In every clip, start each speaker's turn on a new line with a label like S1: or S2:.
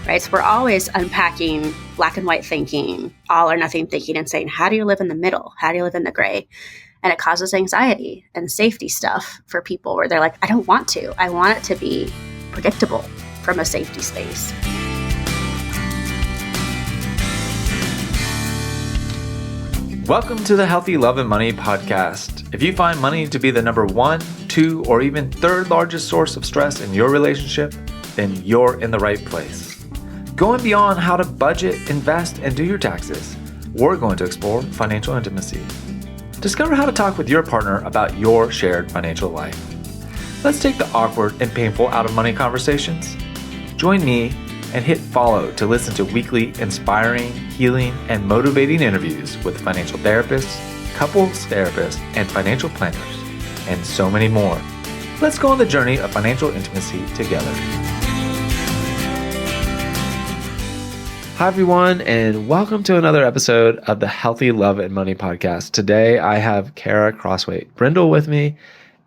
S1: right? So we're always unpacking black and white thinking, all or nothing thinking, and saying, how do you live in the middle? How do you live in the gray? And it causes anxiety and safety stuff for people where they're like, I don't want to. I want it to be predictable from a safety space.
S2: Welcome to the Healthy Love and Money podcast. If you find money to be the number 1, 2, or even third largest source of stress in your relationship, then you're in the right place. Going beyond how to budget, invest, and do your taxes, we're going to explore financial intimacy. Discover how to talk with your partner about your shared financial life. Let's take the awkward and painful out of money conversations. Join me and hit follow to listen to weekly inspiring, healing, and motivating interviews with financial therapists, couples therapists, and financial planners, and so many more. Let's go on the journey of financial intimacy together. Hi, everyone, and welcome to another episode of the Healthy Love and Money podcast. Today, I have Khara Croswaite Brindle with me,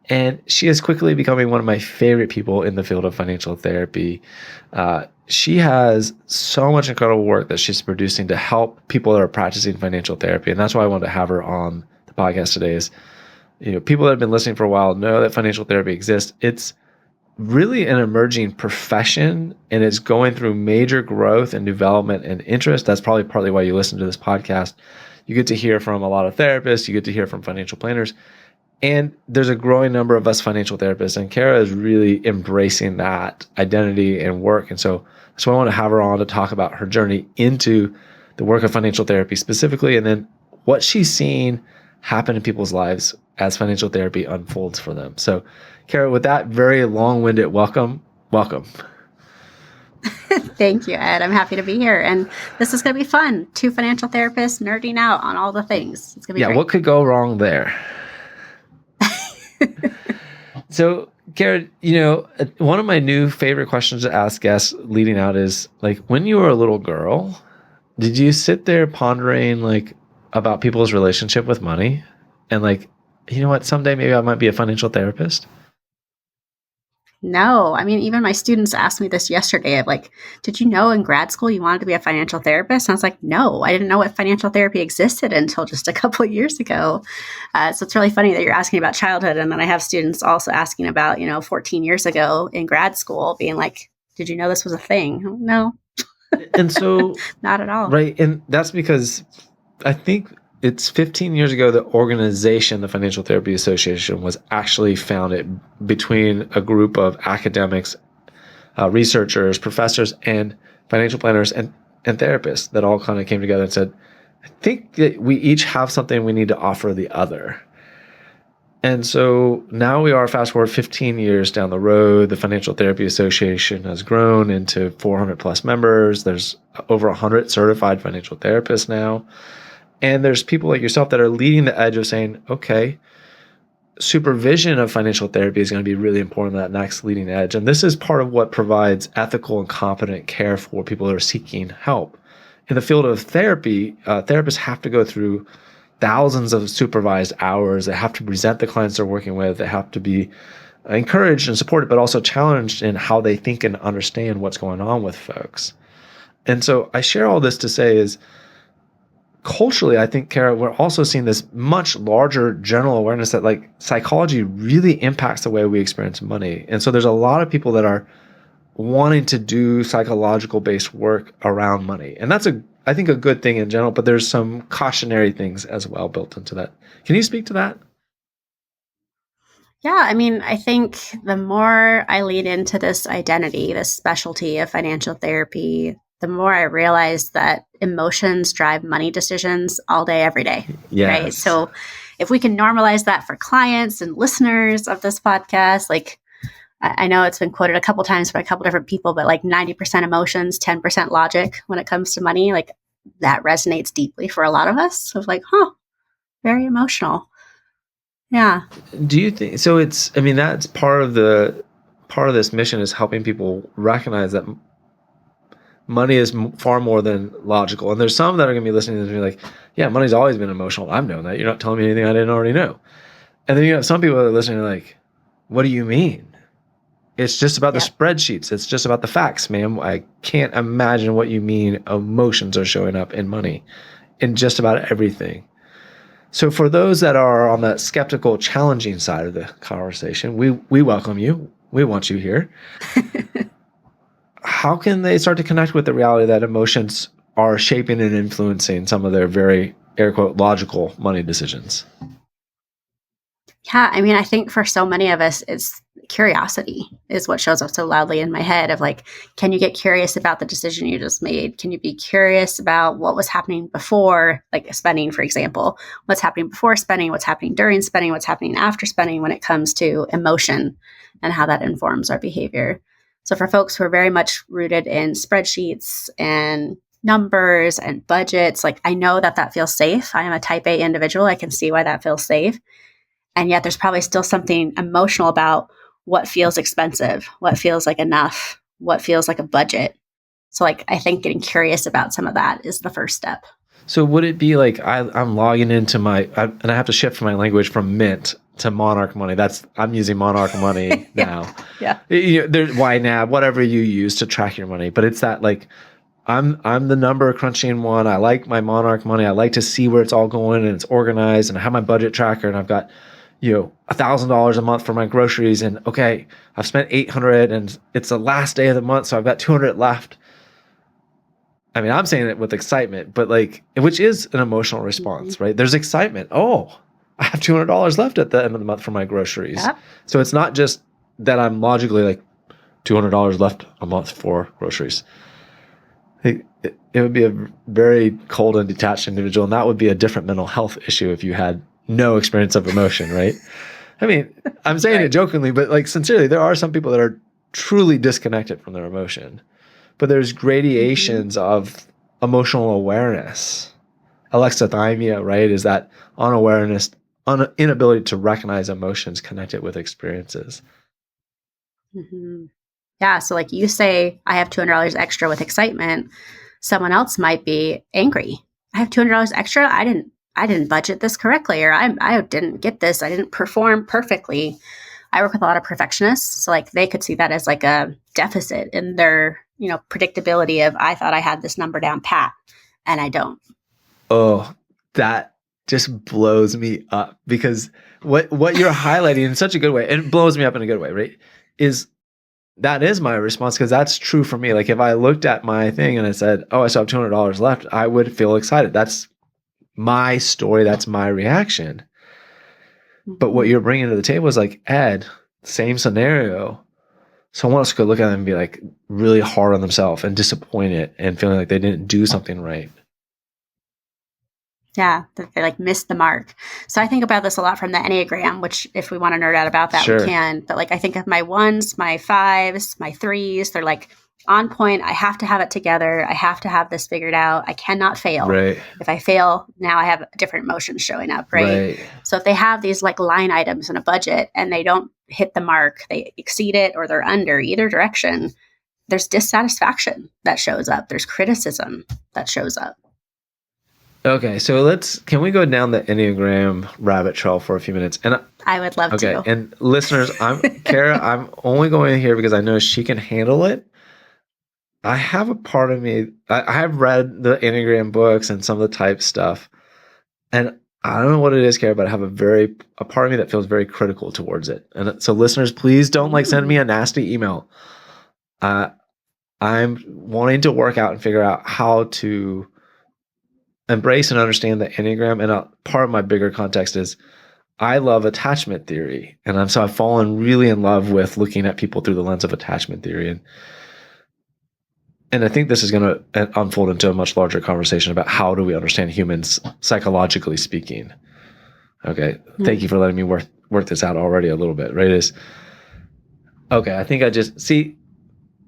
S2: and she is quickly becoming one of my favorite people in the field of financial therapy. She has so much incredible work that she's producing to help people that are practicing financial therapy, and that's why I wanted to have her on the podcast today. Is people that have been listening for a while know that financial therapy exists. It's really an emerging profession, and it's going through major growth and development and interest. That's probably partly why you listen to this podcast. You get to hear from a lot of therapists. You get to hear from financial planners. And there's a growing number of us financial therapists, and Khara is really embracing that identity and work. And so I want to have her on to talk about her journey into the work of financial therapy specifically, and then what she's seeing happen in people's lives as financial therapy unfolds for them. So Khara, with that very long-winded welcome.
S1: Thank you, Ed. I'm happy to be here. And this is going to be fun. 2 financial therapists nerding out on all the things. It's going to be great.
S2: What could go wrong there? So, Khara, one of my new favorite questions to ask guests leading out is, when you were a little girl, did you sit there pondering, about people's relationship with money? And, someday maybe I might be a financial therapist?
S1: No. I mean, even my students asked me this yesterday of did you know in grad school you wanted to be a financial therapist? And I was like, no, I didn't know what financial therapy existed until just a couple of years ago. So it's really funny that you're asking about childhood. And then I have students also asking about, 14 years ago in grad school being like, did you know this was a thing? No.
S2: And so,
S1: not at all.
S2: Right. And that's because I think it's 15 years ago, the organization, the Financial Therapy Association, was actually founded between a group of academics, researchers, professors, and financial planners and therapists that all kind of came together and said, I think that we each have something we need to offer the other. And so now we are, fast forward 15 years down the road, the Financial Therapy Association has grown into 400 plus members. There's over 100 certified financial therapists now. And there's people like yourself that are leading the edge of saying, okay, supervision of financial therapy is going to be really important on that next leading edge. And this is part of what provides ethical and competent care for people that are seeking help. In the field of therapy, therapists have to go through thousands of supervised hours. They have to present the clients they're working with. They have to be encouraged and supported, but also challenged in how they think and understand what's going on with folks. And so I share all this to say is, culturally, I think, Khara, we're also seeing this much larger general awareness that psychology really impacts the way we experience money. And so there's a lot of people that are wanting to do psychological based work around money. And that's I think a good thing in general, but there's some cautionary things as well built into that. Can you speak to that?
S1: Yeah, I mean, I think the more I lean into this identity, this specialty of financial therapy, the more I realize that emotions drive money decisions all day, every day.
S2: Yes.
S1: Right. So if we can normalize that for clients and listeners of this podcast, I know it's been quoted a couple times by a couple different people, but 90% emotions, 10% logic when it comes to money, that resonates deeply for a lot of us. So very emotional. Yeah.
S2: Do you think so? That's part of this mission is helping people recognize that money is far more than logical. And there's some that are going to be listening to this and be like, yeah, money's always been emotional. I've known that. You're not telling me anything I didn't already know. And then you have some people that are listening and like, what do you mean? It's just about the
S1: Yep.
S2: spreadsheets. It's just about the facts, ma'am. I can't imagine what you mean emotions are showing up in money in just about everything. So for those that are on the skeptical, challenging side of the conversation, we welcome you. We want you here. How can they start to connect with the reality that emotions are shaping and influencing some of their very, air quote, logical money decisions?
S1: Yeah, I mean, I think for so many of us, it's curiosity is what shows up so loudly in my head of like, can you get curious about the decision you just made? Can you be curious about what was happening before, like spending, for example, what's happening before spending, what's happening during spending, what's happening after spending when it comes to emotion and how that informs our behavior. So for folks who are very much rooted in spreadsheets and numbers and budgets, like I know that that feels safe. I am a type A individual. I can see why that feels safe. And yet there's probably still something emotional about what feels expensive, what feels like enough, what feels like a budget. So like I think getting curious about some of that is the first step.
S2: So would it be like I'm logging into and I have to shift my language from Mint to Monarch Money? I'm using Monarch Money now.
S1: Yeah.
S2: There's YNAB, whatever you use to track your money, but it's that like I'm the number crunching one. I like my Monarch Money. I like to see where it's all going and it's organized, and I have my budget tracker, and I've got $1,000 a month for my groceries, and okay, I've spent $800 and it's the last day of the month, so I've got $200 left. I mean, I'm saying it with excitement, but like, which is an emotional response, right? There's excitement. Oh, I have $200 left at the end of the month for my groceries.
S1: Yep.
S2: So it's not just that I'm logically like $200 left a month for groceries. It would be a very cold and detached individual, and that would be a different mental health issue if you had no experience of emotion, right? I mean, I'm saying it jokingly, but like sincerely, there are some people that are truly disconnected from their emotion. But there's gradations of emotional awareness. Alexithymia, right, is that unawareness, inability to recognize emotions connected with experiences.
S1: Mm-hmm. Yeah. So like you say, I have $200 extra with excitement. Someone else might be angry. I have $200 extra. I didn't budget this correctly, or I didn't get this. I didn't perform perfectly. I work with a lot of perfectionists. So like they could see that as like a deficit in their, predictability of I thought I had this number down pat and I don't.
S2: Oh, that just blows me up, because what you're highlighting in such a good way, and it blows me up in a good way, right? That is my response, because that's true for me. Like if I looked at my thing and I said, oh, I still have $200 left, I would feel excited. That's my story. That's my reaction. But what you're bringing to the table is like, Ed, same scenario. Someone else could look at them and be like really hard on themselves and disappointed and feeling like they didn't do something right.
S1: Yeah, that they like missed the mark. So I think about this a lot from the Enneagram, which if we want to nerd out about that,
S2: Sure.
S1: we can. But like I think of my ones, my fives, my threes, they're like on point. I have to have it together. I have to have this figured out. I cannot fail.
S2: Right.
S1: If I fail, now I have different emotions showing up, right? So if they have these like line items in a budget and they don't hit the mark, they exceed it or they're under either direction, there's dissatisfaction that shows up. There's criticism that shows up.
S2: Okay, so can we go down the Enneagram rabbit trail for a few minutes? And
S1: I would love to.
S2: Okay, and listeners, Khara, I'm only going here because I know she can handle it. I have a part of me, I have read the Enneagram books and some of the type stuff, and I don't know what it is, Khara, but I have a part of me that feels very critical towards it. And so listeners, please don't send me a nasty email. I'm wanting to work out and figure out how to embrace and understand the Enneagram. And part of my bigger context is I love attachment theory. And I've fallen really in love with looking at people through the lens of attachment theory. And I think this is going to unfold into a much larger conversation about how do we understand humans psychologically speaking. Okay. Thank you for letting me work this out already a little bit, right? Okay. I think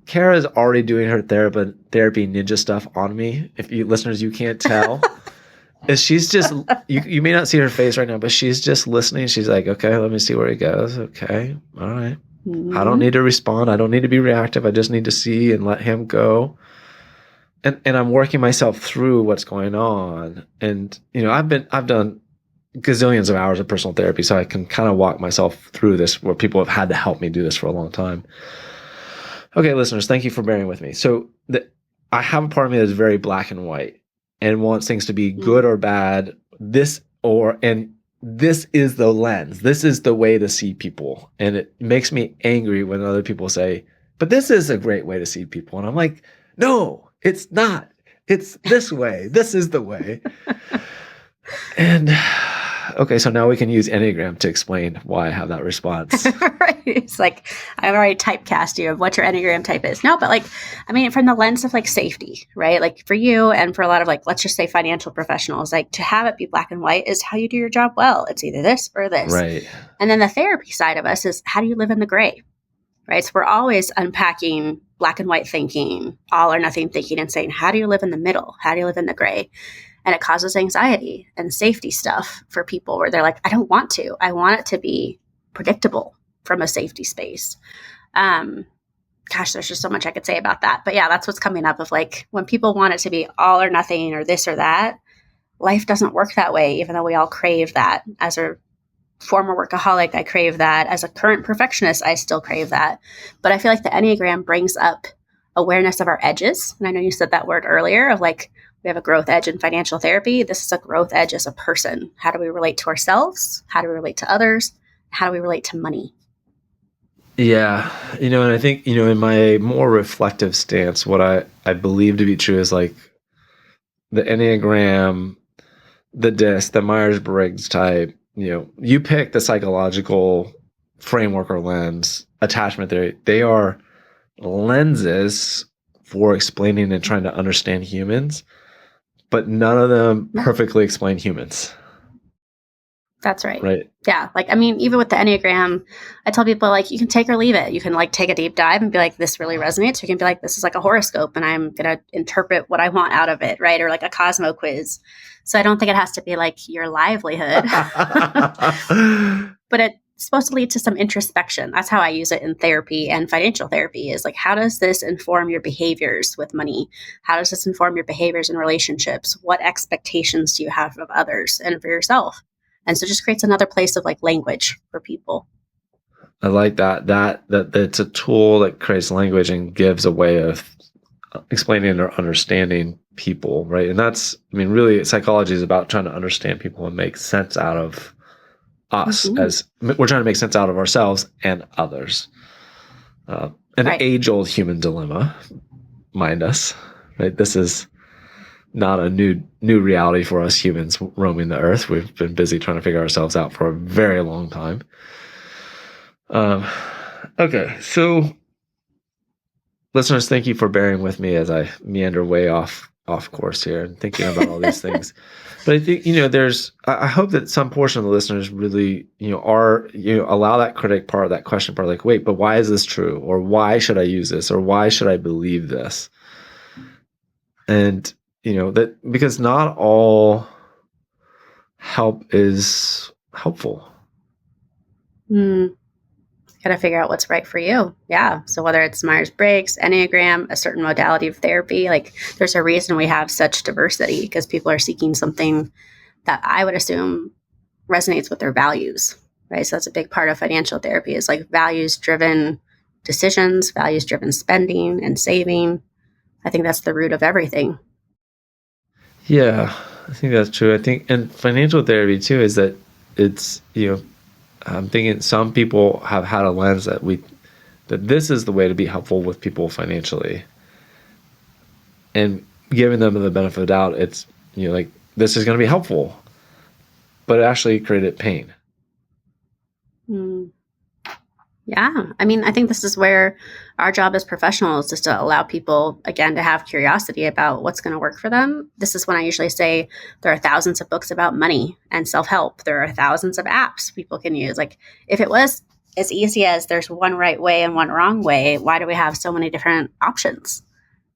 S2: Khara is already doing her therapy ninja stuff on me. If you listeners, you can't tell. She's just, you may not see her face right now, but she's just listening. She's like, okay, let me see where he goes. Okay. All right. I don't need to respond. I don't need to be reactive. I just need to see and let him go. And I'm working myself through what's going on. And, I've done gazillions of hours of personal therapy, so I can kind of walk myself through this where people have had to help me do this for a long time. Okay, listeners, thank you for bearing with me. So I have a part of me that's very black and white and wants things to be good or bad. And this is the lens. This is the way to see people. And it makes me angry when other people say, but this is a great way to see people. And I'm like, no, it's not. It's this way. This is the way. And okay, so now we can use Enneagram to explain why I have that response.
S1: Right. It's like, I've already typecast you of what your Enneagram type is. No, but like, I mean, from the lens of like safety, right? Like for you and for a lot of like, let's just say financial professionals, like to have it be black and white is how you do your job well. It's either this or this.
S2: Right.
S1: And then the therapy side of us is how do you live in the gray, right? So we're always unpacking black and white thinking, all or nothing thinking, and saying, how do you live in the middle? How do you live in the gray? And it causes anxiety and safety stuff for people where they're like, I don't want to. I want it to be predictable from a safety space. Gosh, there's just so much I could say about that. But yeah, that's what's coming up of like when people want it to be all or nothing or this or that, life doesn't work that way, even though we all crave that. As a former workaholic, I crave that. As a current perfectionist, I still crave that. But I feel like the Enneagram brings up awareness of our edges. And I know you said that word earlier of like, we have a growth edge in financial therapy. This is a growth edge as a person. How do we relate to ourselves? How do we relate to others? How do we relate to money?
S2: Yeah. And I think, in my more reflective stance, what I believe to be true is like the Enneagram, the DISC, the Myers-Briggs type, you pick the psychological framework or lens, attachment theory. They are lenses for explaining and trying to understand humans, but none of them perfectly explain humans.
S1: That's right.
S2: Right.
S1: Yeah. Like, I mean, even with the Enneagram, I tell people like, you can take or leave it. You can like take a deep dive and be like, this really resonates. You can be like, this is like a horoscope and I'm going to interpret what I want out of it. Right. Or like a Cosmo quiz. So I don't think it has to be like your livelihood, but it's supposed to lead to some introspection. That's how I use it in therapy and financial therapy is like, how does this inform your behaviors with money? How does this inform your behaviors in relationships? What expectations do you have of others and for yourself? And so it just creates another place of like language for people.
S2: I like that it's a tool that creates language and gives a way of explaining or understanding people, right? And that's, really psychology is about trying to understand people and make sense out of us as we're trying to make sense out of ourselves and others. An age-old human dilemma, mind us, right? This is not a new reality for us humans roaming the earth. We've been busy trying to figure ourselves out for a very long time. Okay, so listeners, thank you for bearing with me as I meander way off course here and thinking about all these things. But I think, I hope that some portion of the listeners really, allow that critic part, that question part, like, wait, but why is this true? Or why should I use this? Or why should I believe this? And, that because not all help is helpful.
S1: Got to figure out what's right for you. Yeah. So whether it's Myers-Briggs, Enneagram, a certain modality of therapy, like there's a reason we have such diversity because people are seeking something that I would assume resonates with their values, right? So that's a big part of financial therapy is like values-driven decisions, values-driven spending and saving. I think that's the root of everything.
S2: Yeah, I think that's true. I think, and financial therapy too, is that it's, I'm thinking some people have had a lens that this is the way to be helpful with people financially, and giving them the benefit of the doubt. It's like this is going to be helpful, but it actually created pain.
S1: Yeah. I think this is where our job as professionals is to allow people, again, to have curiosity about what's going to work for them. This is when I usually say there are thousands of books about money and self-help. There are thousands of apps people can use. Like if it was as easy as there's one right way and one wrong way, why do we have so many different options?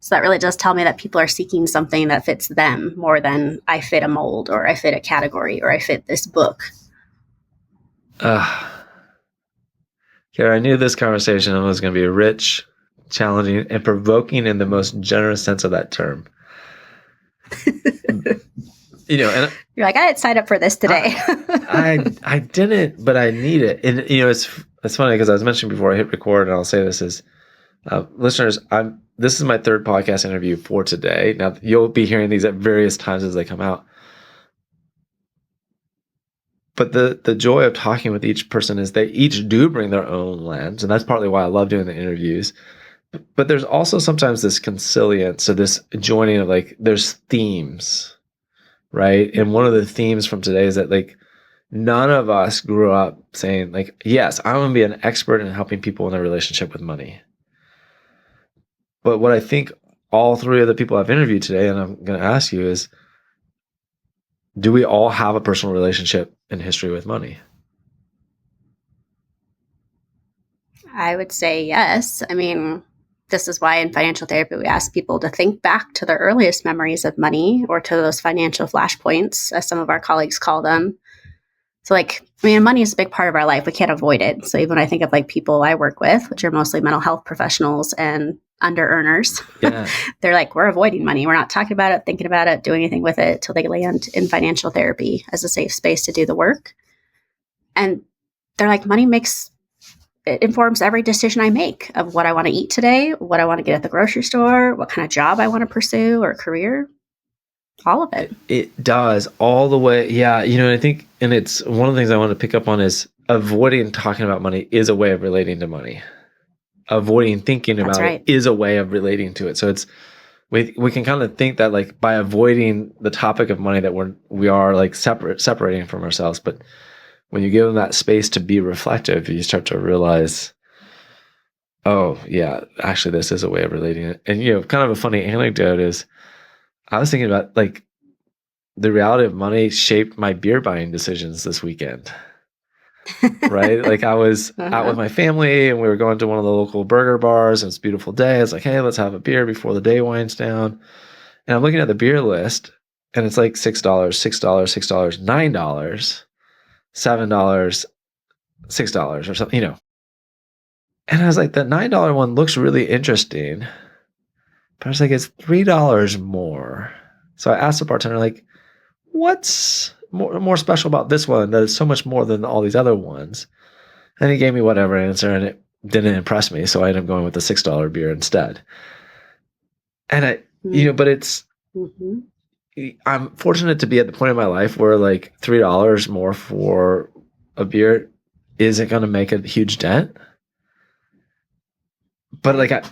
S1: So that really does tell me that people are seeking something that fits them more than I fit a mold or I fit a category or I fit this book.
S2: Khara, I knew this conversation was going to be rich, challenging, and provoking in the most generous sense of that term. And
S1: You're like, I didn't sign up for this today.
S2: I didn't, but I need it. And it's funny because I was mentioning before I hit record, and I'll say this is, listeners, this is my third podcast interview for today. Now you'll be hearing these at various times as they come out. But the joy of talking with each person is they each do bring their own lens, and that's partly why I love doing the interviews. But there's also sometimes this consilience, so this joining of like, there's themes, right? And one of the themes from today is that like, none of us grew up saying like, yes, I'm going to be an expert in helping people in their relationship with money. But what I think all three of the people I've interviewed today, and I'm going to ask you is, do we all have a personal relationship in history with money?
S1: I would say yes. I mean, this is why in financial therapy, we ask people to think back to their earliest memories of money, or to those financial flashpoints, as some of our colleagues call them. So like, I mean, money is a big part of our life. We can't avoid it. So even when I think of like people I work with, which are mostly mental health professionals and under earners, they're like, we're avoiding money. We're not talking about it, thinking about it, doing anything with it till they land in financial therapy as a safe space to do the work. And they're like, it informs every decision I make of what I want to eat today, what I want to get at the grocery store, what kind of job I want to pursue or career. All of it.
S2: It does all the way. Yeah. I think, and it's one of the things I want to pick up on is avoiding talking about money is a way of relating to money. Avoiding thinking about it is a way of relating to it. So we can kind of think that like by avoiding the topic of money that we are like separating from ourselves. But when you give them that space to be reflective, you start to realize, oh yeah, actually this is a way of relating it. And kind of a funny anecdote is, I was thinking about like the reality of money shaped my beer buying decisions this weekend. Right? Like I was out with my family and we were going to one of the local burger bars, and it's a beautiful day. It's like, hey, let's have a beer before the day winds down. And I'm looking at the beer list and it's like $6, $6, $9, $7, $6 or something, And I was like, the $9 one looks really interesting. But I was like, it's $3 more. So I asked the bartender, like, what's more special about this one that is so much more than all these other ones? And he gave me whatever answer, and it didn't impress me. So I ended up going with the $6 beer instead. And but it's, I'm fortunate to be at the point in my life where like $3 more for a beer isn't going to make a huge dent. But like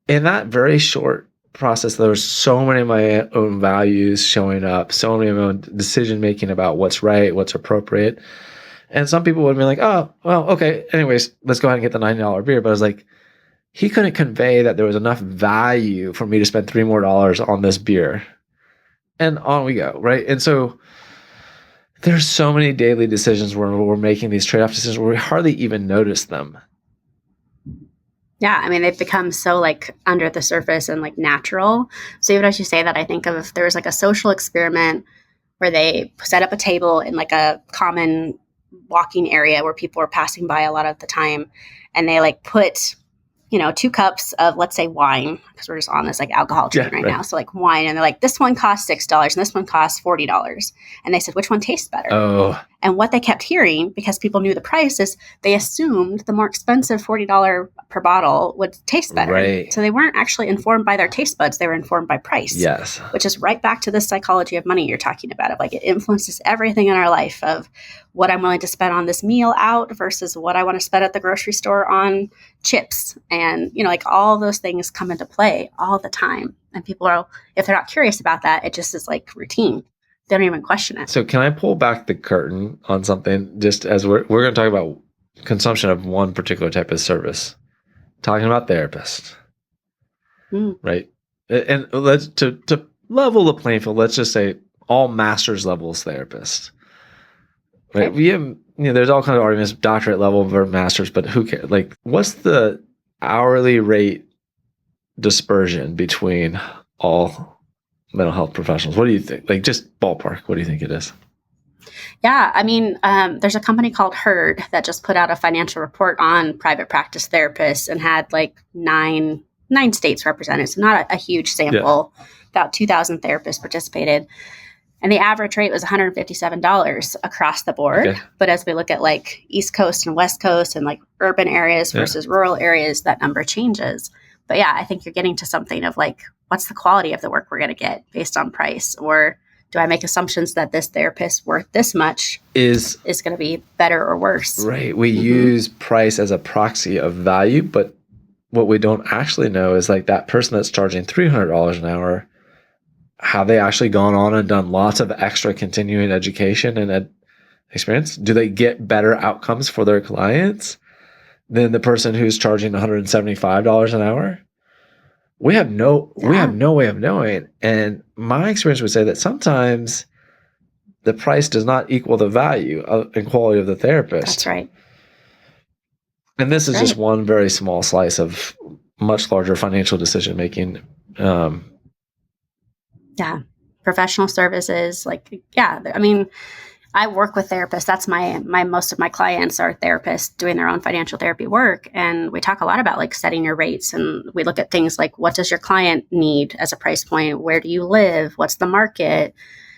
S2: in that very short process, there was so many of my own values showing up, so many of my own decision making about what's right, what's appropriate. And some people would be like, oh, well, okay, anyways, let's go ahead and get the $9 beer. But I was like, he couldn't convey that there was enough value for me to spend $3 more on this beer. And on we go, right? And so there's so many daily decisions where we're making these trade-off decisions where we hardly even notice them.
S1: Yeah, I mean, they've become so like under the surface and like natural. So even as you say that, I think of if there was like a social experiment where they set up a table in like a common walking area where people are passing by a lot of the time, and they like put 2 cups of, let's say, wine, because we're just on this like alcohol train right now. So like wine, and they're like, this one costs $6 and this one costs $40. And they said, which one tastes better?
S2: Oh.
S1: And what they kept hearing, because people knew the price, is they assumed the more expensive $40 per bottle would taste better.
S2: Right.
S1: So they weren't actually informed by their taste buds. They were informed by price.
S2: Yes. Which
S1: is right back to this psychology of money you're talking about. Of like, it influences everything in our life, of what I'm willing to spend on this meal out versus what I want to spend at the grocery store on chips. And, like all those things come into play all the time. And people are, if they're not curious about that, it just is like routine. They don't even question it.
S2: So can I pull back the curtain on something, just as we're going to talk about consumption of one particular type of service, talking about therapists, right? And let's to level the playing field. Let's just say all master's levels therapists, right? Okay. We have, there's all kinds of arguments, doctorate level versus masters, but who cares? Like, what's the hourly rate dispersion between all mental health professionals? What do you think? Like, just ballpark, what do you think it is?
S1: Yeah, I mean, there's a company called Herd that just put out a financial report on private practice therapists and had like nine states represented. So not a huge sample. Yeah. About 2,000 therapists participated. And the average rate was $157 across the board.
S2: Okay.
S1: But as we look at like East Coast and West Coast and like urban areas versus rural areas, that number changes. But yeah, I think you're getting to something of like, what's the quality of the work we're going to get based on price? Or do I make assumptions that this therapist worth this much is going to be better or worse?
S2: Right. We use price as a proxy of value, but what we don't actually know is like that person that's charging $300 an hour, have they actually gone on and done lots of extra continuing education and experience? Do they get better outcomes for their clients than the person who's charging $175 an hour? We have no way of knowing. And my experience would say that sometimes the price does not equal the value and quality of the therapist.
S1: That's right.
S2: And this is just one very small slice of much larger financial decision making.
S1: Yeah. Professional services, like, yeah. I mean, I work with therapists. That's my most of my clients are therapists doing their own financial therapy work. And we talk a lot about like setting your rates. And we look at things like, what does your client need as a price point? Where do you live? What's the market?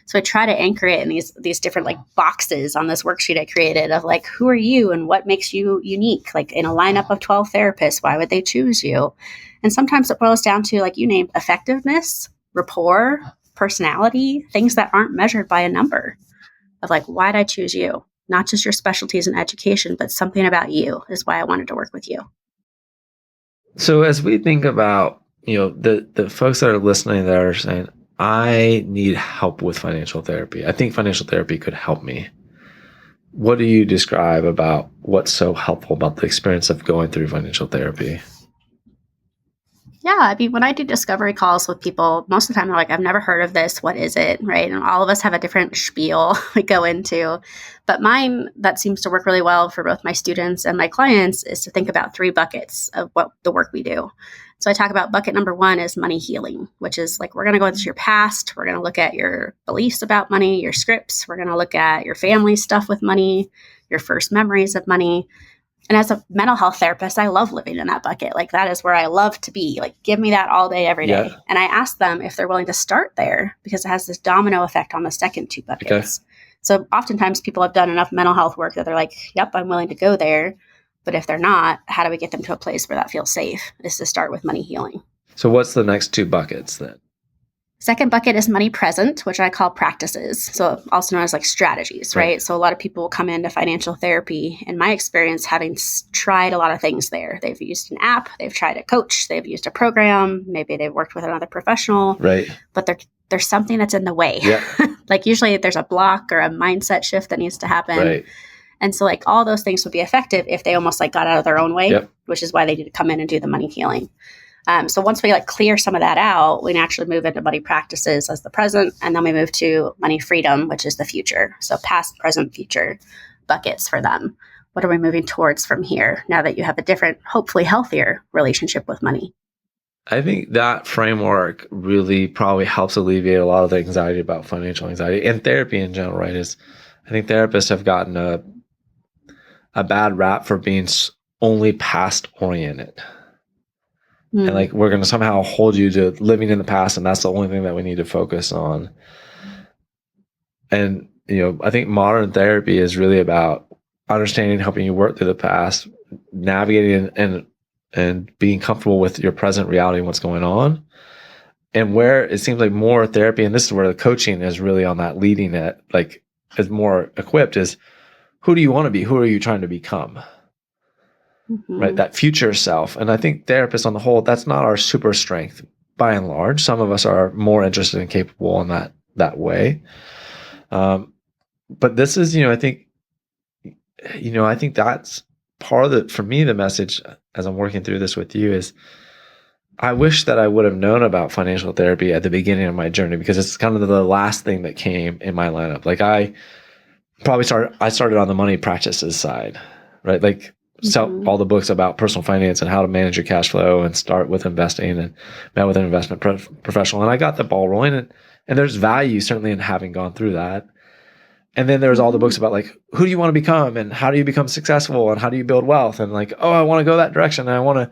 S1: So I try to anchor it in these different like boxes on this worksheet I created of like, who are you and what makes you unique? Like in a lineup of 12 therapists, why would they choose you? And sometimes it boils down to, like you named, effectiveness, rapport, personality, things that aren't measured by a number of like, why'd I choose you? Not just your specialties in education, but something about you is why I wanted to work with you.
S2: So as we think about, the folks that are listening that are saying, I need help with financial therapy. I think financial therapy could help me. What do you describe about what's so helpful about the experience of going through financial therapy?
S1: Yeah, I mean, when I do discovery calls with people, most of the time they're like, I've never heard of this. What is it? Right. And all of us have a different spiel we go into. But mine that seems to work really well for both my students and my clients is to think about 3 buckets of what the work we do. So I talk about bucket number 1 is money healing, which is like, we're going to go into your past. We're going to look at your beliefs about money, your scripts. We're going to look at your family stuff with money, your first memories of money. And as a mental health therapist, I love living in that bucket. Like that is where I love to be. Like give me that all day, every day.
S2: Yeah.
S1: And I ask them if they're willing to start there because it has this domino effect on the second 2 buckets. Okay. So oftentimes people have done enough mental health work that they're like, yep, I'm willing to go there. But if they're not, how do we get them to a place where that feels safe? Is to start with money healing.
S2: So what's the next 2 buckets then?
S1: Second bucket is money present, which I call practices. So also known as like strategies, right? So a lot of people will come into financial therapy, in my experience, having tried a lot of things there. They've used an app, they've tried a coach, they've used a program, maybe they've worked with another professional.
S2: Right.
S1: But there's something that's in the way.
S2: Yeah.
S1: Like usually there's a block or a mindset shift that needs to happen.
S2: Right.
S1: And so like all those things would be effective if they almost like got out of their own way, which is why they need to come in and do the money healing. So once we like clear some of that out, we naturally move into money practices as the present, and then we move to money freedom, which is the future. So past, present, future buckets for them. What are we moving towards from here now that you have a different, hopefully healthier relationship with money?
S2: I think that framework really probably helps alleviate a lot of the anxiety about financial anxiety and therapy in general, right? I think therapists have gotten a bad rap for being only past oriented. And like, we're going to somehow hold you to living in the past, and that's the only thing that we need to focus on. And, I think modern therapy is really about understanding, helping you work through the past, navigating and being comfortable with your present reality and what's going on. And where it seems like more therapy, and this is where the coaching is really on that leading it, like is more equipped, is who do you want to be? Who are you trying to become? Right, that future self. And I think therapists on the whole, that's not our super strength by and large. Some of us are more interested and capable in that way. But this is, I think that's part of for me, the message as I'm working through this with you is I wish that I would have known about financial therapy at the beginning of my journey, because it's kind of the last thing that came in my lineup. Like I started on the money practices side, right? Like, sell all the books about personal finance and how to manage your cash flow and start with investing, and met with an investment professional. And I got the ball rolling, and there's value certainly in having gone through that. And then there's all the books about like, who do you want to become and how do you become successful and how do you build wealth? And like, oh, I want to go that direction and I want to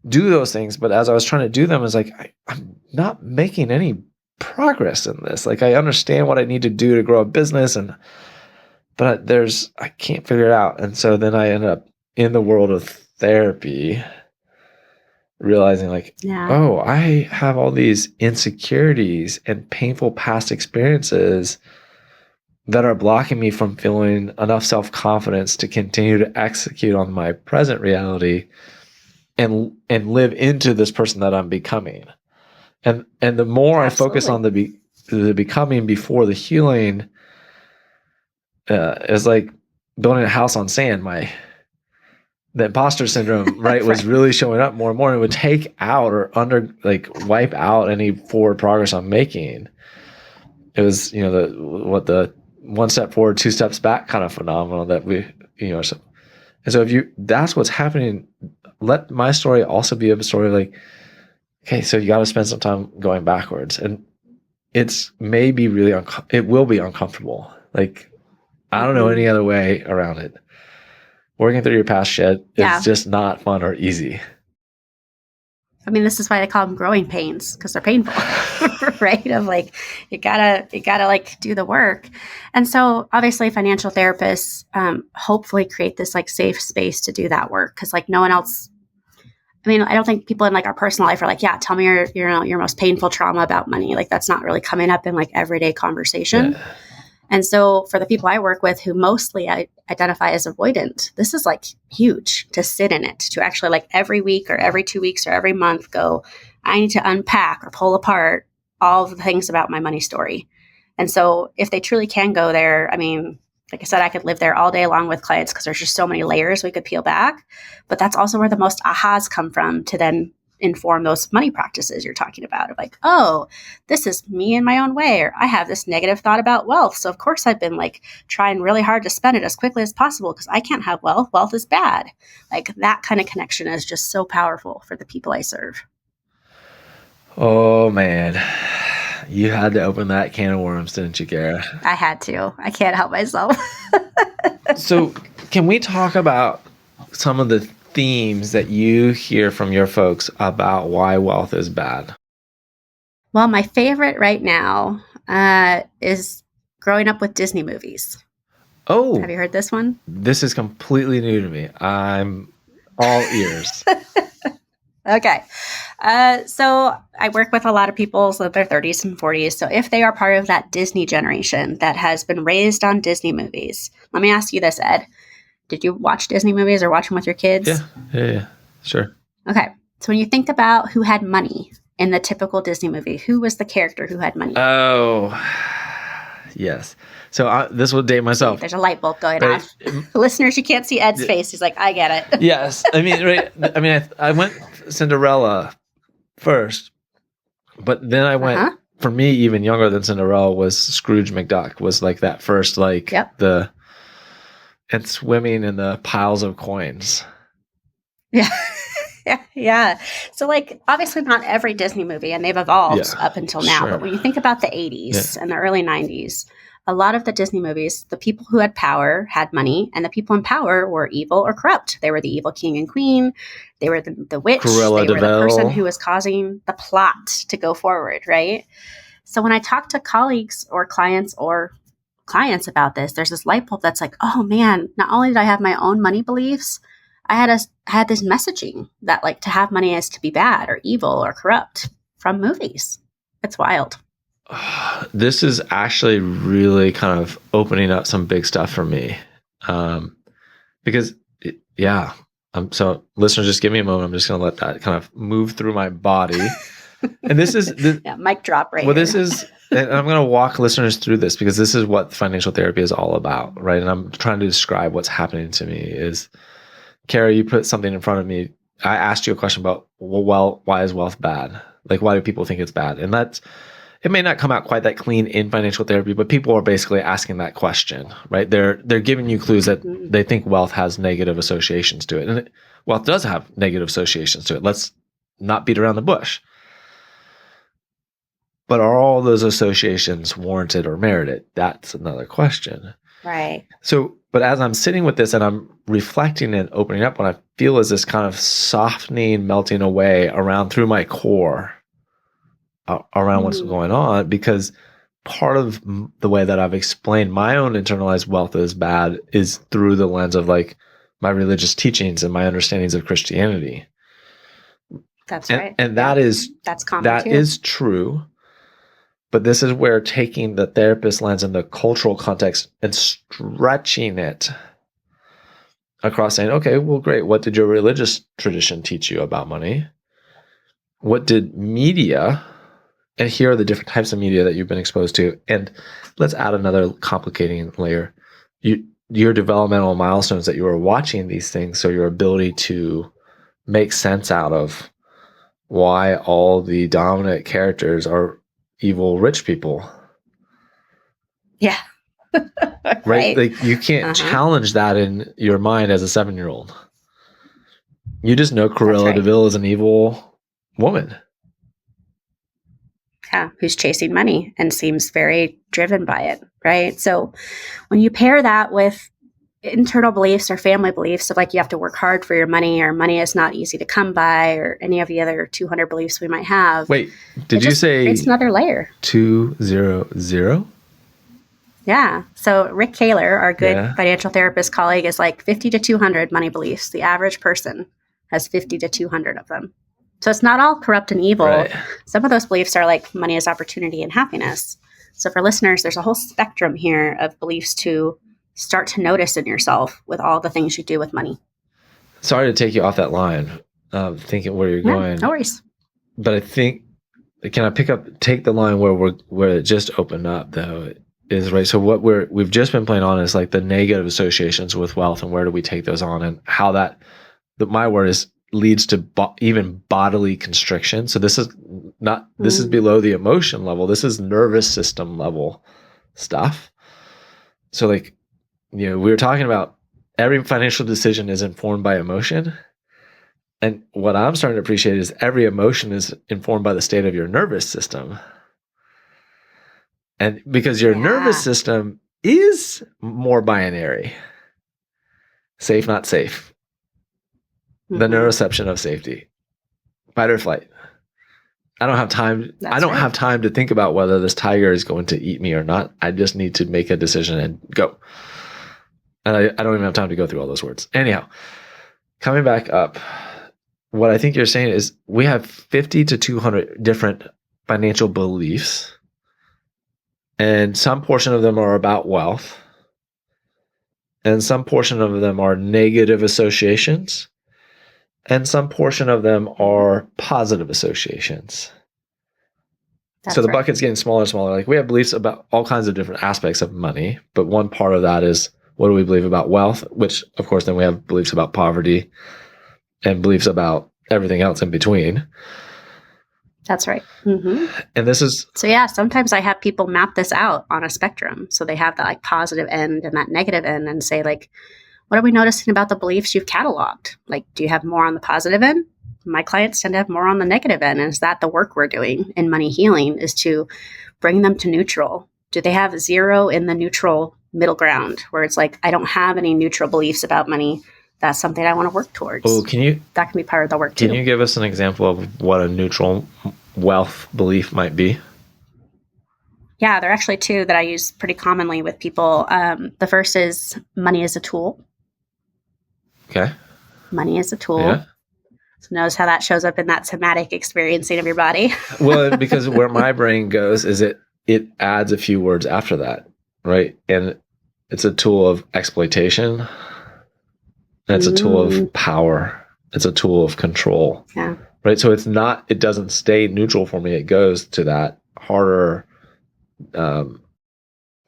S2: do those things. But as I was trying to do them, I was like, I'm not making any progress in this. Like, I understand what I need to do to grow a business, but I can't figure it out. And so then I end up in the world of therapy, realizing like,
S1: Yeah.
S2: oh, I have all these insecurities and painful past experiences that are blocking me from feeling enough self-confidence to continue to execute on my present reality and live into this person that I'm becoming. And the more I focus on the becoming before the healing, is like building a house on sand. The imposter syndrome, right, was really showing up more and more. And it would take out or wipe out any forward progress I'm making. It was, the 1 step forward, 2 steps back kind of phenomenon that that's what's happening. Let my story also be a story of like, okay, so you got to spend some time going backwards, and it will be uncomfortable. Like, I don't know any other way around it. Working through your past shit is just not fun or easy.
S1: I mean, this is why they call them growing pains, because they're painful, right? Of like, you gotta like do the work. And so obviously financial therapists, hopefully create this like safe space to do that work. Cause like no one else, I mean, I don't think people in like our personal life are like, yeah, tell me your most painful trauma about money. Like that's not really coming up in like everyday conversation. Yeah. And so for the people I work with who mostly I identify as avoidant, this is like huge to sit in it, to actually like every week or every 2 weeks or every month go, I need to unpack or pull apart all of the things about my money story. And so if they truly can go there, I mean, like I said, I could live there all day long with clients because there's just so many layers we could peel back. But that's also where the most ahas come from to then inform those money practices you're talking about, of like, oh, this is me in my own way, or I have this negative thought about wealth. So of course I've been like trying really hard to spend it as quickly as possible because I can't have wealth. Wealth is bad. Like that kind of connection is just so powerful for the people I serve.
S2: Oh man, you had to open that can of worms, didn't you, Khara?
S1: I had to. I can't help myself.
S2: So can we talk about some of the themes that you hear from your folks about why wealth is bad?
S1: Well, my favorite right now is growing up with Disney movies.
S2: Oh.
S1: Have you heard this one?
S2: This is completely new to me. I'm all ears.
S1: Okay. So I work with a lot of people in their 30s and 40s. So if they are part of that Disney generation that has been raised on Disney movies, let me ask you this, Ed. Did you watch Disney movies or watch them with your kids?
S2: Yeah. Sure. Okay.
S1: So when you think about who had money in the typical Disney movie, who was the character who had money?
S2: Oh, yes. So this will date myself.
S1: There's a light bulb going off. Listeners, you can't see Ed's face. He's like, I get it.
S2: Yes. I mean, right. I mean, I went Cinderella first, but then I went, for me, even younger than Cinderella was Scrooge McDuck, was like that first, like and swimming in the piles of coins.
S1: Yeah. Yeah. So like, obviously not every Disney movie, and they've evolved up until now. Sure. But when you think about the 80s and the early 90s, a lot of the Disney movies, the people who had power had money, and the people in power were evil or corrupt. They were the evil king and queen. They were the witch.
S2: Cruella
S1: they were the person who was causing the plot to go forward, right? So when I talk to colleagues or clients about this, there's this light bulb that's like, oh man, not only did I have my own money beliefs, I had this messaging that like to have money is to be bad or evil or corrupt from movies. It's wild.
S2: This is actually really kind of opening up some big stuff for me. Because so listeners, just give me a moment. I'm just going to let that kind of move through my body. And this is
S1: mic drop right
S2: here.
S1: This
S2: is, and I'm going to walk listeners through this because this is what financial therapy is all about, right? And I'm trying to describe what's happening to me is, Khara, you put something in front of me. I asked you a question about, well, why is wealth bad? Like, why do people think it's bad? And it may not come out quite that clean in financial therapy, but people are basically asking that question, right? They're giving you clues that they think wealth has negative associations to it. And wealth does have negative associations to it. Let's not beat around the bush. But are all those associations warranted or merited? That's another question.
S1: Right.
S2: So, but as I'm sitting with this and I'm reflecting and opening up, what I feel is this kind of softening, melting away around through my core around what's going on, because part of the way that I've explained my own internalized wealth is bad is through the lens of like my religious teachings and my understandings of Christianity.
S1: That's right.
S2: And
S1: that's common
S2: that
S1: too.
S2: is true. But this is where taking the therapist lens in the cultural context and stretching it across, saying, okay, well, great. What did your religious tradition teach you about money? What did media, and here are the different types of media that you've been exposed to. And let's add another complicating layer. Your developmental milestones that you are watching these things, so your ability to make sense out of why all the dominant characters are evil rich people.
S1: Yeah.
S2: Right? Like you can't challenge that in your mind as a 7-year-old. You just know Cruella de Vil is an evil woman.
S1: Yeah, who's chasing money and seems very driven by it, right? So when you pair that with internal beliefs or family beliefs of like you have to work hard for your money, or money is not easy to come by, or any of the other 200 beliefs we might have.
S2: Wait, did you say
S1: it's another layer?
S2: 200?
S1: Yeah. So Rick Kaler, our good financial therapist colleague, is like 50 to 200 money beliefs. The average person has 50 to 200 of them. So it's not all corrupt and evil.
S2: Right.
S1: Some of those beliefs are like money is opportunity and happiness. So for listeners, there's a whole spectrum here of beliefs to start to notice in yourself with all the things you do with money.
S2: Sorry to take you off that line, thinking where you're going.
S1: No worries.
S2: But I think, can I take the line where it just opened up though, is right. So what we've just been playing on is like the negative associations with wealth, and where do we take those on, and how my word is leads to even bodily constriction. So this is below the emotion level. This is nervous system level stuff. So like, we were talking about every financial decision is informed by emotion. And what I'm starting to appreciate is every emotion is informed by the state of your nervous system. And because your nervous system is more binary, safe, not safe. The neuroception of safety, fight or flight. I don't have time. Have time to think about whether this tiger is going to eat me or not. I just need to make a decision and go. And I don't even have time to go through all those words. Anyhow, coming back up, what I think you're saying is we have 50 to 200 different financial beliefs, and some portion of them are about wealth, and some portion of them are negative associations, and some portion of them are positive associations. So the bucket's getting smaller and smaller. Like we have beliefs about all kinds of different aspects of money, but one part of that is, what do we believe about wealth? Which, of course, then we have beliefs about poverty and beliefs about everything else in between.
S1: That's right. Mm-hmm.
S2: And this is...
S1: So yeah, sometimes I have people map this out on a spectrum. So they have that like positive end and that negative end, and say like, what are we noticing about the beliefs you've cataloged? Like, do you have more on the positive end? My clients tend to have more on the negative end. And is that the work we're doing in money healing, is to bring them to neutral? Do they have zero in the neutral middle ground, where it's like, I don't have any neutral beliefs about money? That's something I want to work towards.
S2: Oh,
S1: that can be part of the work too.
S2: Can you give us an example of what a neutral wealth belief might be?
S1: Yeah, there are actually two that I use pretty commonly with people. The first is money is a tool.
S2: Okay.
S1: Money is a tool.
S2: Yeah.
S1: So notice how that shows up in that somatic experiencing of your body.
S2: Well, because where my brain goes is it adds a few words after that, right? And it's a tool of exploitation. And it's a tool of power. It's a tool of control.
S1: Yeah.
S2: Right? So it doesn't stay neutral for me. It goes to that harder,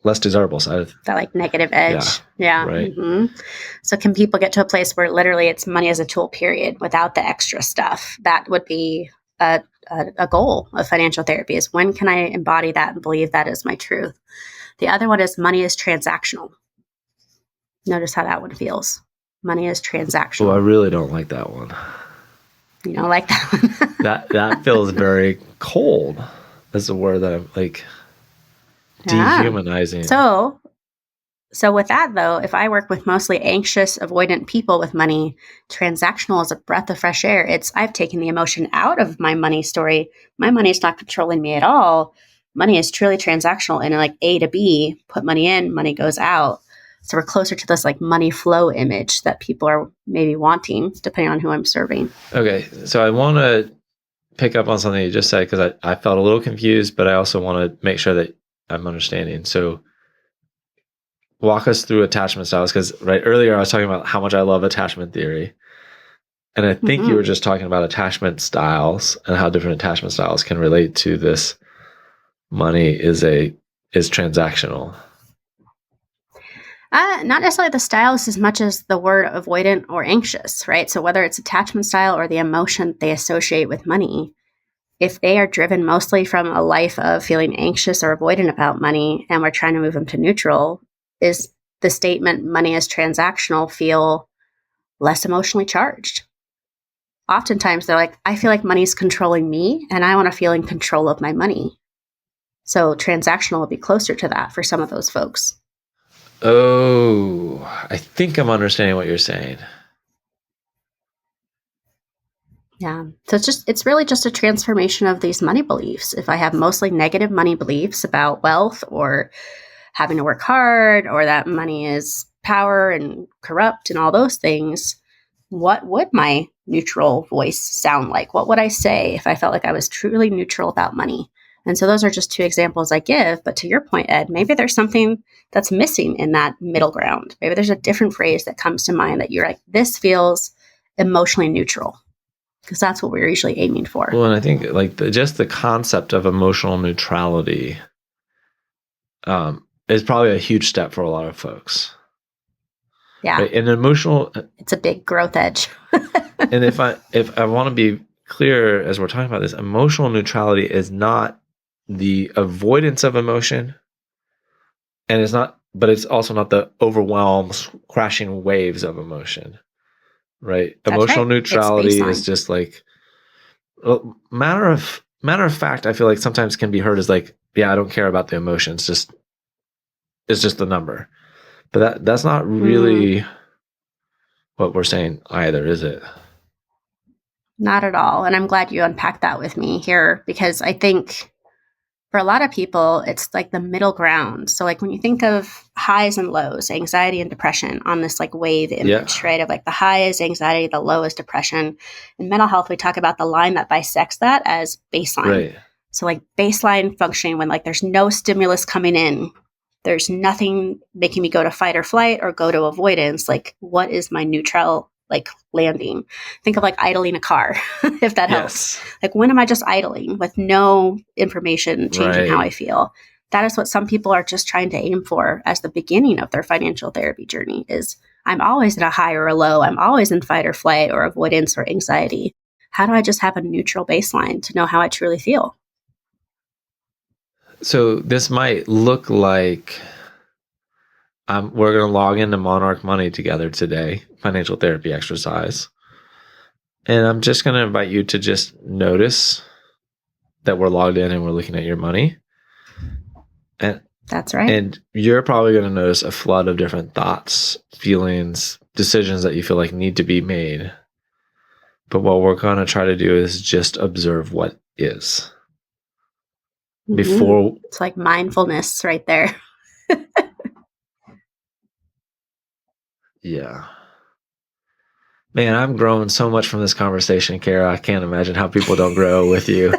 S2: less desirable side of
S1: that like negative edge. Yeah.
S2: Right.
S1: Mm-hmm. So can people get to a place where literally it's money as a tool, period, without the extra stuff? That would be a goal of financial therapy, is when can I embody that and believe that is my truth? The other one is money is transactional. Notice how that one feels. Money is transactional.
S2: Well, I really don't like that one.
S1: You don't like that one?
S2: that feels very cold. That's the word that I'm like... Dehumanizing.
S1: So So with that, though, if I work with mostly anxious, avoidant people with money, transactional is a breath of fresh air. I've taken the emotion out of my money story. My money is not controlling me at all. Money is truly transactional and like A to B, put money in, money goes out. So we're closer to this like money flow image that people are maybe wanting, depending on who I'm serving.
S2: Okay. So I want to pick up on something you just said because I felt a little confused, but I also want to make sure that I'm understanding. So walk us through attachment styles because earlier I was talking about how much I love attachment theory. And I think you were just talking about attachment styles and how different attachment styles can relate to this money is transactional.
S1: Not necessarily the styles as much as the word avoidant or anxious, right? So whether it's attachment style or the emotion they associate with money, if they are driven mostly from a life of feeling anxious or avoidant about money, and we're trying to move them to neutral, is the statement money is transactional feel less emotionally charged. Oftentimes they're like, I feel like money's controlling me and I want to feel in control of my money. So transactional will be closer to that for some of those folks.
S2: Oh, I think I'm understanding what you're saying.
S1: Yeah. So it's really just a transformation of these money beliefs. If I have mostly negative money beliefs about wealth or having to work hard or that money is power and corrupt and all those things, what would my neutral voice sound like? What would I say if I felt like I was truly neutral about money? And so those are just two examples I give. But to your point, Ed, maybe there's something that's missing in that middle ground. Maybe there's a different phrase that comes to mind that you're like, this feels emotionally neutral. Because that's what we're usually aiming for.
S2: Well, and I think like just the concept of emotional neutrality is probably a huge step for a lot of folks.
S1: Yeah.
S2: Right? And emotional,
S1: it's a big growth edge.
S2: And if I want to be clear as we're talking about this, emotional neutrality is not the avoidance of emotion, and but it's also not the overwhelmed, crashing waves of emotion. Right?
S1: That's
S2: Emotional
S1: right.
S2: neutrality is just like matter of fact. I feel like sometimes can be heard as like, yeah, I don't care about the emotions. It's just the number. But that's not really what we're saying either, is it?
S1: Not at all. And I'm glad you unpacked that with me here because I think for a lot of people, it's like the middle ground. So like when you think of highs and lows, anxiety and depression on this like wave image, right? Of like the high is anxiety, the low is depression. In mental health, we talk about the line that bisects that as baseline.
S2: Right.
S1: So like baseline functioning when like there's no stimulus coming in, there's nothing making me go to fight or flight or go to avoidance. Like what is my neutral like landing? Think of like idling a car, if that helps. Like when am I just idling with no information changing how I feel? That is what some people are just trying to aim for as the beginning of their financial therapy journey is I'm always in a high or a low. I'm always in fight or flight or avoidance or anxiety. How do I just have a neutral baseline to know how I truly feel?
S2: So this might look like we're going to log into Monarch Money together today, financial therapy exercise. And I'm just going to invite you to just notice that we're logged in and we're looking at your money. And
S1: that's right.
S2: And you're probably going to notice a flood of different thoughts, feelings, decisions that you feel like need to be made. But what we're going to try to do is just observe what is. Before
S1: it's like mindfulness right there.
S2: Yeah. Man, I'm growing so much from this conversation, Khara. I can't imagine how people don't grow with you.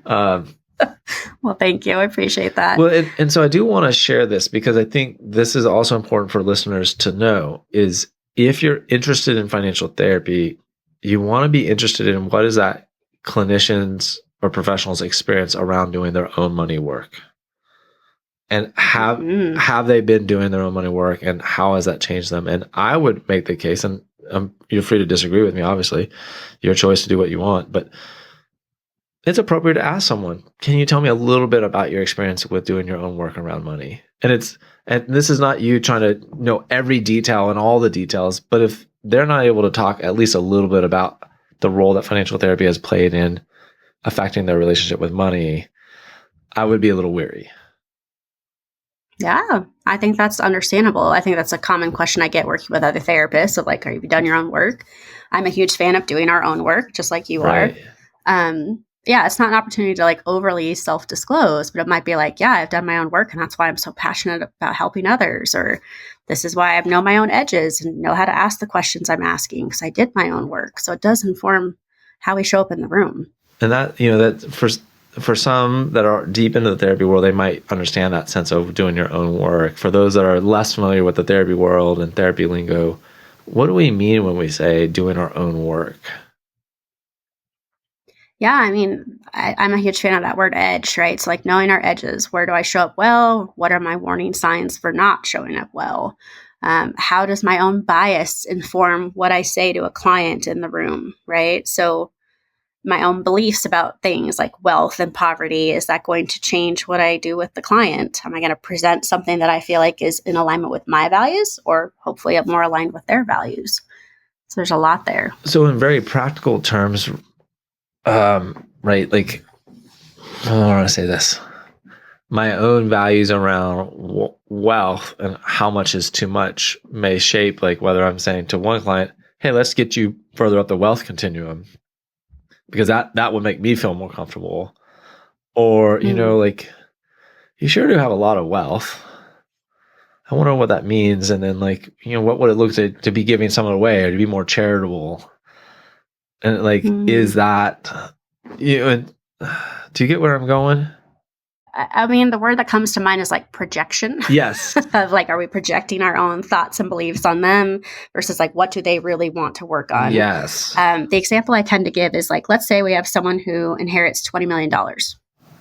S1: Well, thank you. I appreciate that.
S2: Well, and so I do want to share this because I think this is also important for listeners to know is if you're interested in financial therapy, you want to be interested in what is that clinicians or professionals experience around doing their own money work. And have they been doing their own money work and how has that changed them? And I would make the case, and you're free to disagree with me, obviously, your choice to do what you want, but it's appropriate to ask someone, can you tell me a little bit about your experience with doing your own work around money? And this is not you trying to know every detail and all the details, but if they're not able to talk at least a little bit about the role that financial therapy has played in affecting their relationship with money, I would be a little weary.
S1: Yeah, I think that's understandable. I think that's a common question I get working with other therapists of like, have you done your own work? I'm a huge fan of doing our own work, just like you are.
S2: Right.
S1: Yeah, it's not an opportunity to like overly self-disclose, but it might be like, yeah, I've done my own work and that's why I'm so passionate about helping others. Or this is why I know my own edges and know how to ask the questions I'm asking because I did my own work. So it does inform how we show up in the room.
S2: And that, that for some that are deep into the therapy world, they might understand that sense of doing your own work. For those that are less familiar with the therapy world and therapy lingo, what do we mean when we say doing our own work?
S1: Yeah, I mean, I'm a huge fan of that word edge, right? So, like knowing our edges. Where do I show up well? What are my warning signs for not showing up well? How does my own bias inform what I say to a client in the room, right? So, my own beliefs about things like wealth and poverty, is that going to change what I do with the client? Am I going to present something that I feel like is in alignment with my values or hopefully more aligned with their values? So, there's a lot there.
S2: So, in very practical terms, right, like, I don't want to say this. My own values around wealth and how much is too much may shape like whether I'm saying to one client, hey, let's get you further up the wealth continuum because that would make me feel more comfortable. Or, like, you sure do have a lot of wealth. I wonder what that means. And then like, what would it look to be giving some away or to be more charitable? And like, is that, and do you get where I'm going?
S1: I mean, the word that comes to mind is like projection.
S2: Yes.
S1: Of like, are we projecting our own thoughts and beliefs on them versus like, what do they really want to work on?
S2: Yes.
S1: The example I tend to give is like, let's say we have someone who inherits $20 million.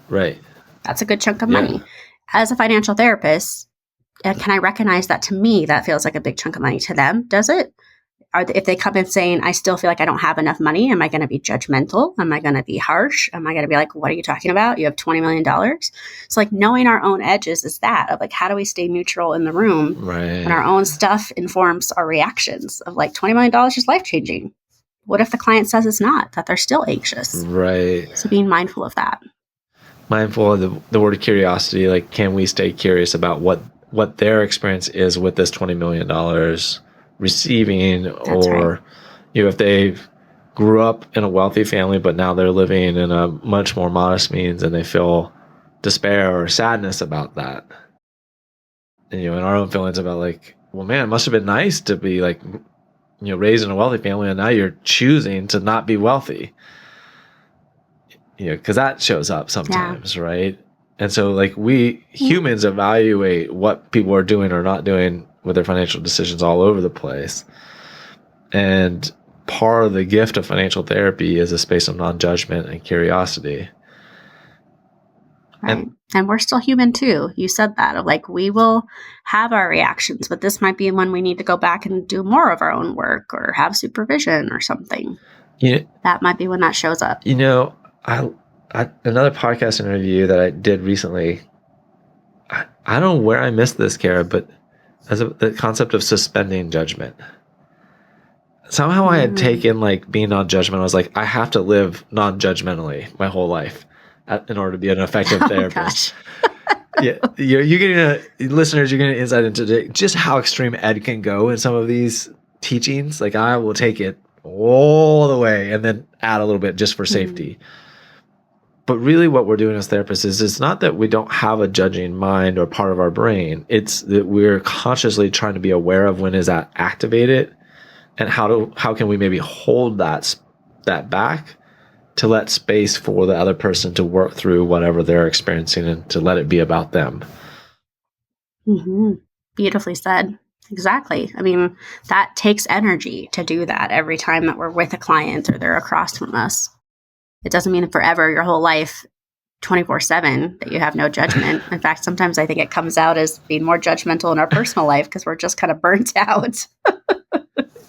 S2: Right.
S1: That's a good chunk of money. As a financial therapist, can I recognize that to me, that feels like a big chunk of money? To them, does it? If they come in saying, I still feel like I don't have enough money, am I going to be judgmental? Am I going to be harsh? Am I going to be like, what are you talking about? You have $20 million. So like knowing our own edges is that of like, how do we stay neutral in the room when our own stuff informs our reactions of like $20 million is life-changing. What if the client says it's not, that they're still anxious?
S2: Right.
S1: So being mindful of that.
S2: Mindful of the word curiosity, like can we stay curious about what their experience is with this $20 million receiving,
S1: That's
S2: or
S1: right.
S2: if they grew up in a wealthy family but now they're living in a much more modest means and they feel despair or sadness about that. And and our own feelings about like, well, man, it must have been nice to be like raised in a wealthy family and now you're choosing to not be wealthy, because that shows up sometimes. Yeah. Right. And so like we humans evaluate what people are doing or not doing with their financial decisions all over the place. And part of the gift of financial therapy is a space of non-judgment and curiosity.
S1: Right. And we're still human too. You said that of like, we will have our reactions, but this might be when we need to go back and do more of our own work or have supervision or something. That might be when that shows up.
S2: Another podcast interview that I did recently, I don't know where I missed this, Khara, but the concept of suspending judgment. Somehow I had taken like being non-judgmental. I was like, I have to live non-judgmentally my whole life in order to be an effective therapist. Yeah, you're getting listeners, you're getting an insight into just how extreme Ed can go in some of these teachings. Like I will take it all the way and then add a little bit just for safety. But really what we're doing as therapists is it's not that we don't have a judging mind or part of our brain. It's that we're consciously trying to be aware of when is that activated and how can we maybe hold that back to let space for the other person to work through whatever they're experiencing and to let it be about them.
S1: Mm-hmm. Beautifully said. Exactly. I mean, that takes energy to do that every time that we're with a client or they're across from us. It doesn't mean forever, your whole life, 24/7, that you have no judgment. In fact, sometimes I think it comes out as being more judgmental in our personal life because we're just kind of burnt out.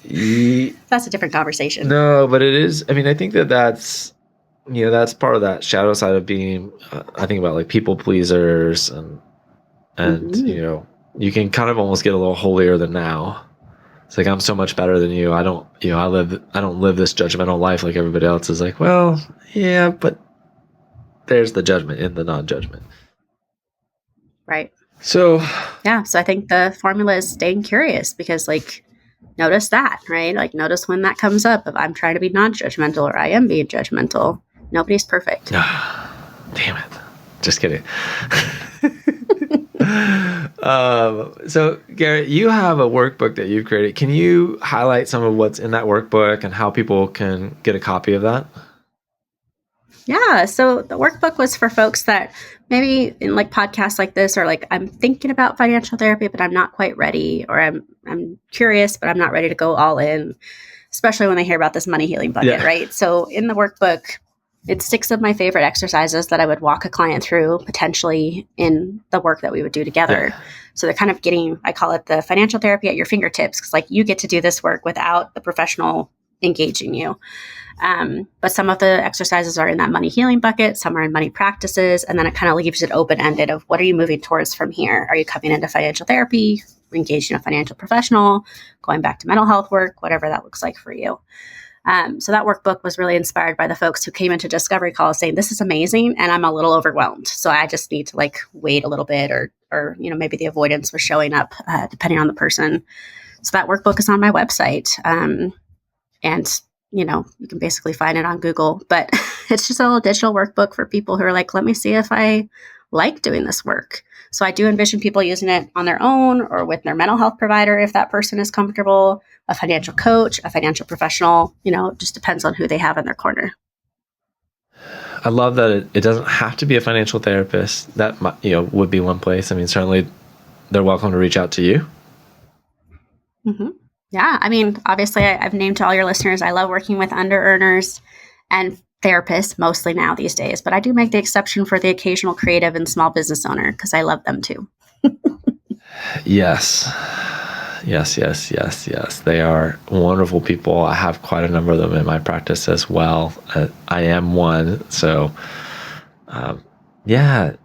S1: That's a different conversation.
S2: No, but it is. I mean, I think that's part of that shadow side of being, I think about like people pleasers and you can kind of almost get a little holier than thou. It's like, I'm so much better than you. I don't live this judgmental life like everybody else is. Like, well, yeah, but there's the judgment in the non-judgment.
S1: Right.
S2: So,
S1: yeah, so I think the formula is staying curious because, like, notice that, right? Like, notice when that comes up. If I'm trying to be non-judgmental or I am being judgmental, nobody's perfect.
S2: Damn it. Just kidding. So, Garrett, you have a workbook that you've created. Can you highlight some of what's in that workbook and how people can get a copy of that?
S1: Yeah, so the workbook was for folks that maybe in like podcasts like this, or like I'm thinking about financial therapy, but I'm not quite ready, or I'm curious, but I'm not ready to go all in, especially when they hear about this money healing bucket, right? So in the workbook, it's 6 of my favorite exercises that I would walk a client through potentially in the work that we would do together. So they're kind of getting, I call it the financial therapy at your fingertips, because like you get to do this work without the professional engaging you. But some of the exercises are in that money healing bucket, some are in money practices, and then it kind of leaves it open-ended of what are you moving towards from here? Are you coming into financial therapy, engaging a financial professional, going back to mental health work, whatever that looks like for you. So that workbook was really inspired by the folks who came into discovery calls saying, this is amazing, and I'm a little overwhelmed. So I just need to like wait a little bit, or maybe the avoidance was showing up depending on the person. So that workbook is on my website. And you can basically find it on Google, but it's just a little digital workbook for people who are like, let me see if I like doing this work. So I do envision people using it on their own or with their mental health provider if that person is comfortable, a financial coach, a financial professional, it just depends on who they have in their corner.
S2: I love that it doesn't have to be a financial therapist. That would be one place. I mean, certainly they're welcome to reach out to you.
S1: Mm-hmm. Yeah. I mean, obviously I've named to all your listeners, I love working with under-earners and therapists mostly now these days, but I do make the exception for the occasional creative and small business owner because I love them too.
S2: Yes. They are wonderful people. I have quite a number of them in my practice as well. I am one. So, Kara,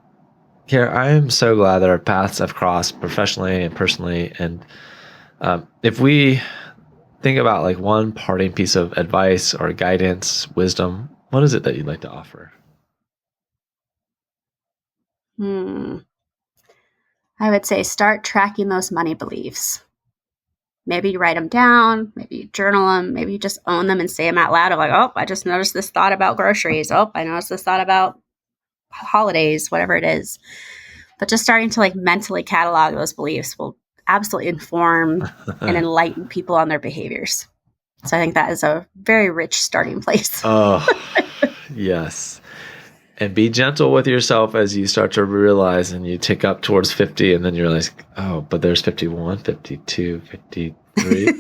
S2: I am so glad that our paths have crossed professionally and personally. And if we think about like one parting piece of advice or guidance, wisdom, what is it that you'd like to offer?
S1: I would say start tracking those money beliefs. Maybe you write them down, maybe you journal them, maybe you just own them and say them out loud of like, oh, I just noticed this thought about groceries. Oh, I noticed this thought about holidays, whatever it is. But just starting to like mentally catalog those beliefs will absolutely inform and enlighten people on their behaviors. So I think that is a very rich starting place.
S2: Oh, yes. And be gentle with yourself as you start to realize and you tick up towards 50 and then you realize, oh, but there's 51, 52, 53.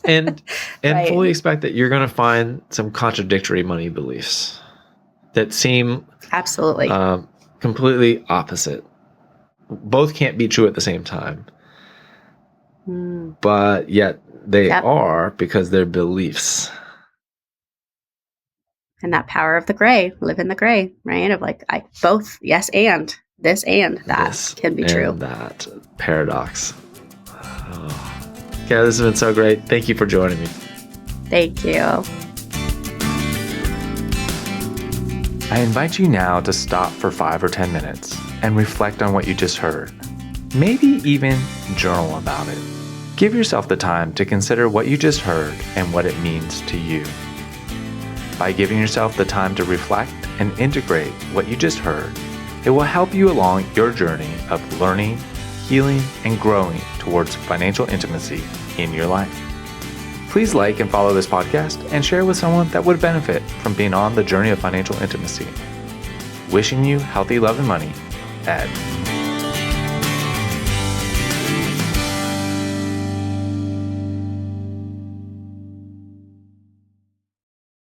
S2: and right. Fully expect that you're going to find some contradictory money beliefs that seem
S1: absolutely
S2: completely opposite. Both can't be true at the same time. But yet they are because they're beliefs.
S1: And that power of the gray, live in the gray, right? Of like, both, yes, and this and that this can be true.
S2: That paradox. Oh. Yeah, this has been so great. Thank you for joining me.
S1: Thank you.
S3: I invite you now to stop for 5 or 10 minutes and reflect on what you just heard. Maybe even journal about it. Give yourself the time to consider what you just heard and what it means to you. By giving yourself the time to reflect and integrate what you just heard, it will help you along your journey of learning, healing, and growing towards financial intimacy in your life. Please like and follow this podcast and share with someone that would benefit from being on the journey of financial intimacy. Wishing you healthy love and money, Ed.